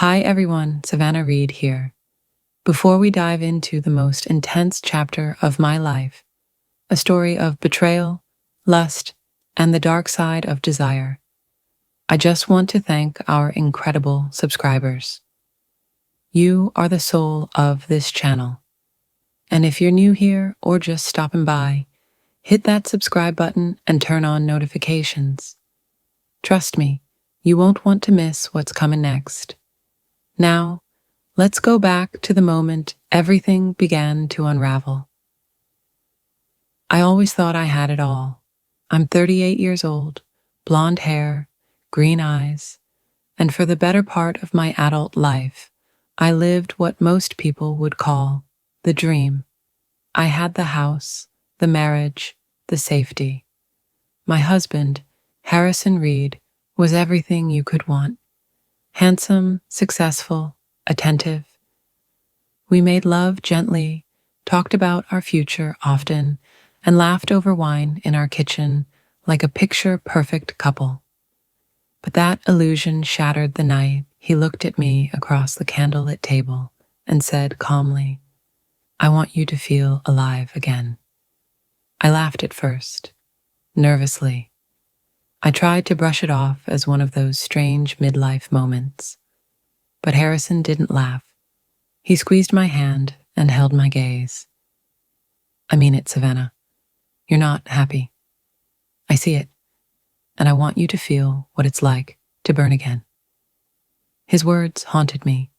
Hi everyone, Savannah Reed here. Before we dive into the most intense chapter of my life, a story of betrayal, lust, and the dark side of desire, I just want to thank our incredible subscribers. You are the soul of this channel. And if you're new here or just stopping by, hit that subscribe button and turn on notifications. Trust me, you won't want to miss what's coming next. Now, let's go back to the moment everything began to unravel. I always thought I had it all. I'm 38 years old, blonde hair, green eyes, and for the better part of my adult life, I lived what most people would call the dream. I had the house, the marriage, the safety. My husband, Harrison Reed, was everything you could want. Handsome, successful, attentive. We made love gently, talked about our future often, and laughed over wine in our kitchen like a picture-perfect couple. But that illusion shattered the night he looked at me across the candlelit table and said calmly, "I want you to feel alive again." I laughed at first, nervously. I tried to brush it off as one of those strange midlife moments. But Harrison didn't laugh. He squeezed my hand and held my gaze. "I mean it, Savannah. You're not happy. I see it, and I want you to feel what it's like to burn again." His words haunted me.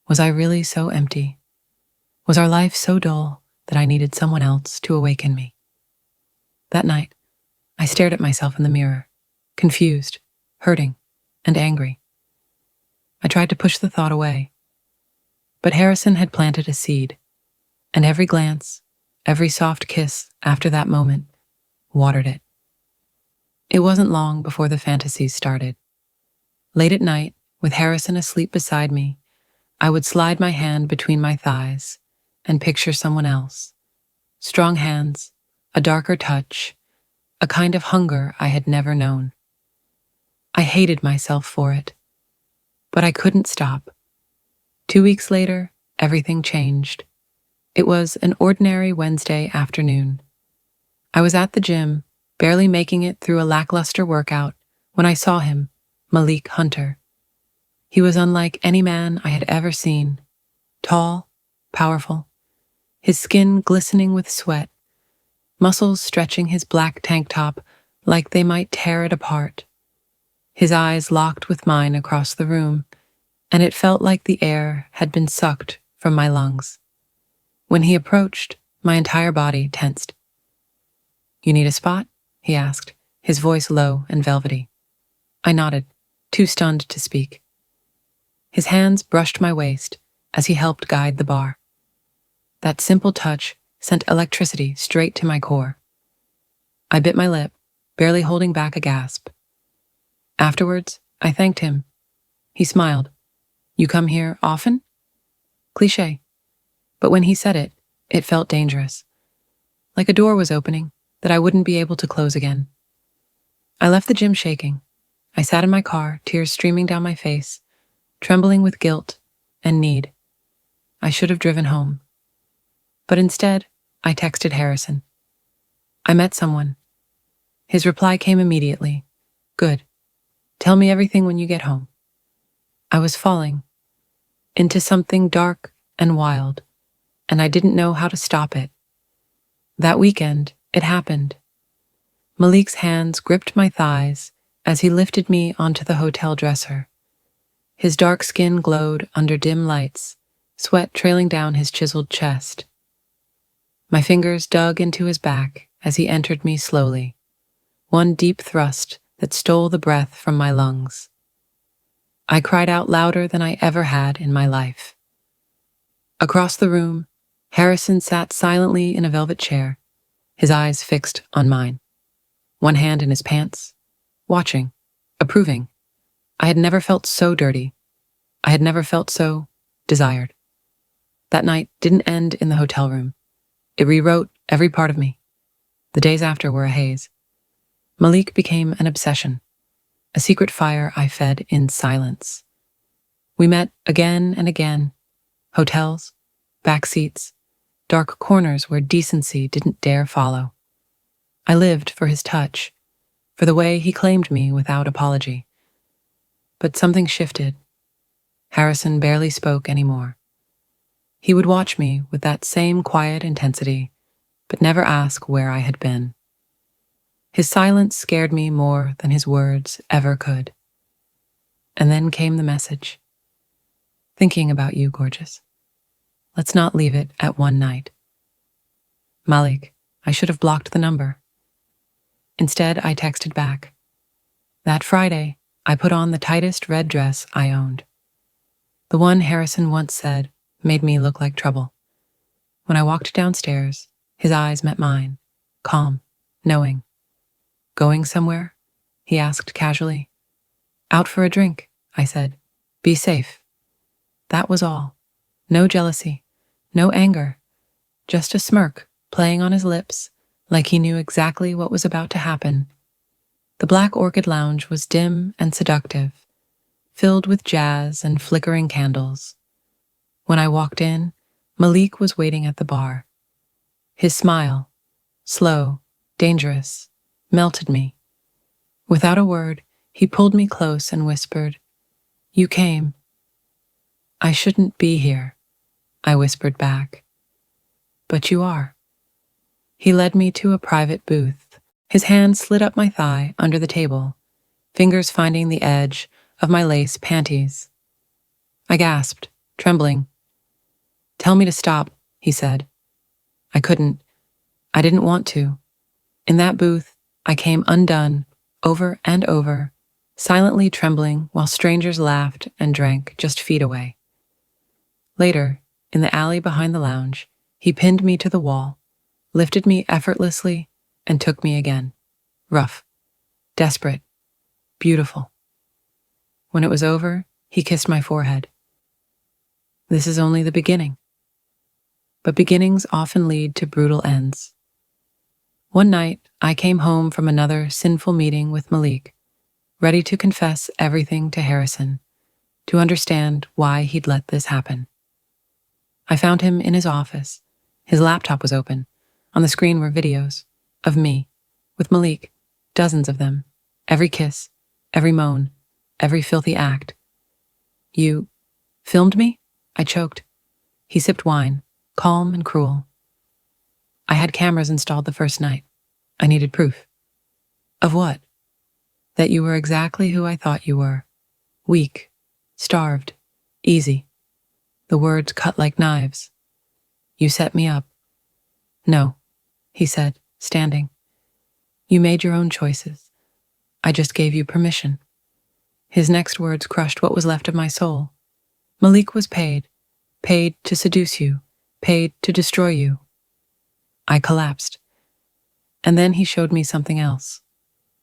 Was I really so empty? Was our life so dull that I needed someone else to awaken me? That night, I stared at myself in the mirror, confused, hurting, and angry. I tried to push the thought away, but Harrison had planted a seed, and every glance, every soft kiss after that moment watered it. It wasn't long before the fantasies started. Late at night, with Harrison asleep beside me, I would slide my hand between my thighs and picture someone else. Strong hands, a darker touch, a kind of hunger I had never known. I hated myself for it, but I couldn't stop. 2 weeks later, everything changed. It was an ordinary Wednesday afternoon. I was at the gym, barely making it through a lackluster workout, when I saw him, Malik Hunter. He was unlike any man I had ever seen. Tall, powerful, his skin glistening with sweat, muscles stretching his black tank top like they might tear it apart. His eyes locked with mine across the room, and it felt like the air had been sucked from my lungs. When he approached, my entire body tensed. "You need a spot?" he asked, his voice low and velvety. I nodded, too stunned to speak. His hands brushed my waist as he helped guide the bar. That simple touch sent electricity straight to my core. I bit my lip, barely holding back a gasp. Afterwards, I thanked him. He smiled. "You come here often?" Cliché. But when he said it, it felt dangerous. Like a door was opening that I wouldn't be able to close again. I left the gym shaking. I sat in my car, tears streaming down my face, trembling with guilt and need. I should have driven home. But instead, I texted Harrison. "I met someone." His reply came immediately. "Good. Tell me everything when you get home." I was falling into something dark and wild, and I didn't know how to stop it. That weekend, it happened. Malik's hands gripped my thighs as he lifted me onto the hotel dresser. His dark skin glowed under dim lights, sweat trailing down his chiseled chest. My fingers dug into his back as he entered me slowly, one deep thrust that stole the breath from my lungs. I cried out louder than I ever had in my life. Across the room, Harrison sat silently in a velvet chair, his eyes fixed on mine, one hand in his pants, watching, approving. I had never felt so dirty. I had never felt so desired. That night didn't end in the hotel room. It rewrote every part of me. The days after were a haze. Malik became an obsession, a secret fire I fed in silence. We met again and again. Hotels, back seats, dark corners where decency didn't dare follow. I lived for his touch, for the way he claimed me without apology. But something shifted. Harrison barely spoke anymore. He would watch me with that same quiet intensity, but never ask where I had been. His silence scared me more than his words ever could. And then came the message. Thinking about you, gorgeous. Let's not leave it at one night. Malik, I should have blocked the number. Instead, I texted back. That Friday, I put on the tightest red dress I owned. The one Harrison once said made me look like trouble. When I walked downstairs, his eyes met mine, calm, knowing. Going somewhere? He asked casually. Out for a drink, I said. Be safe. That was all. No jealousy, no anger, just a smirk playing on his lips like he knew exactly what was about to happen. The Black Orchid Lounge was dim and seductive, filled with jazz and flickering candles. When I walked in, Malik was waiting at the bar. His smile, slow, dangerous, melted me. Without a word, he pulled me close and whispered, "You came." "I shouldn't be here," I whispered back. "But you are." He led me to a private booth. His hand slid up my thigh under the table, fingers finding the edge of my lace panties. I gasped, trembling. "Tell me to stop," he said. I couldn't. I didn't want to. In that booth, I came undone, over and over, silently trembling while strangers laughed and drank just feet away. Later, in the alley behind the lounge, he pinned me to the wall, lifted me effortlessly, and took me again. Rough, desperate, beautiful. When it was over, he kissed my forehead. This is only the beginning. But beginnings often lead to brutal ends. One night, I came home from another sinful meeting with Malik, ready to confess everything to Harrison, to understand why he'd let this happen. I found him in his office. His laptop was open. On the screen were videos of me, with Malik, dozens of them, every kiss, every moan, every filthy act. "You filmed me?" I choked. He sipped wine, calm and cruel. "I had cameras installed the first night. I needed proof." "Of what?" "That you were exactly who I thought you were. Weak, starved, easy." The words cut like knives. "You set me up." "No," he said, standing. "You made your own choices. I just gave you permission." His next words crushed what was left of my soul. Malik was paid to seduce you, paid to destroy you. I collapsed. And then he showed me something else.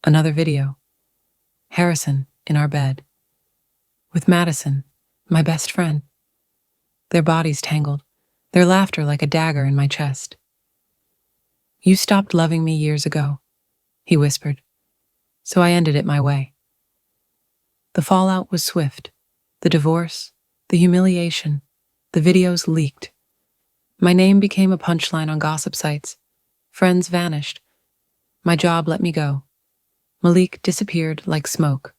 Another video. Harrison in our bed. With Madison, my best friend. Their bodies tangled, their laughter like a dagger in my chest. "You stopped loving me years ago," he whispered, "so I ended it my way." The fallout was swift. The divorce, the humiliation, the videos leaked. My name became a punchline on gossip sites. Friends vanished. My job let me go. Malik disappeared like smoke.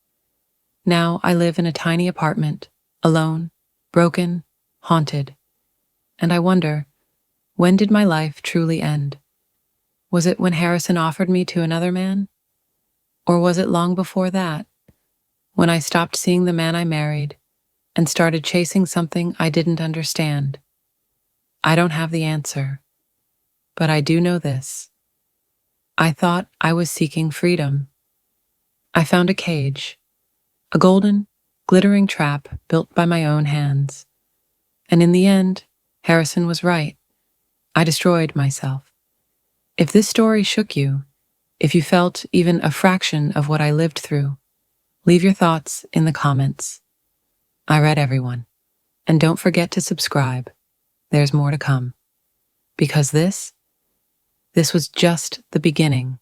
Now I live in a tiny apartment, alone, broken, haunted. And I wonder, when did my life truly end? Was it when Harrison offered me to another man? Or was it long before that, when I stopped seeing the man I married and started chasing something I didn't understand? I don't have the answer, but I do know this. I thought I was seeking freedom. I found a cage, a golden, glittering trap built by my own hands. And in the end, Harrison was right. I destroyed myself. If this story shook you, if you felt even a fraction of what I lived through, leave your thoughts in the comments. I read everyone. And don't forget to subscribe. There's more to come. Because this was just the beginning.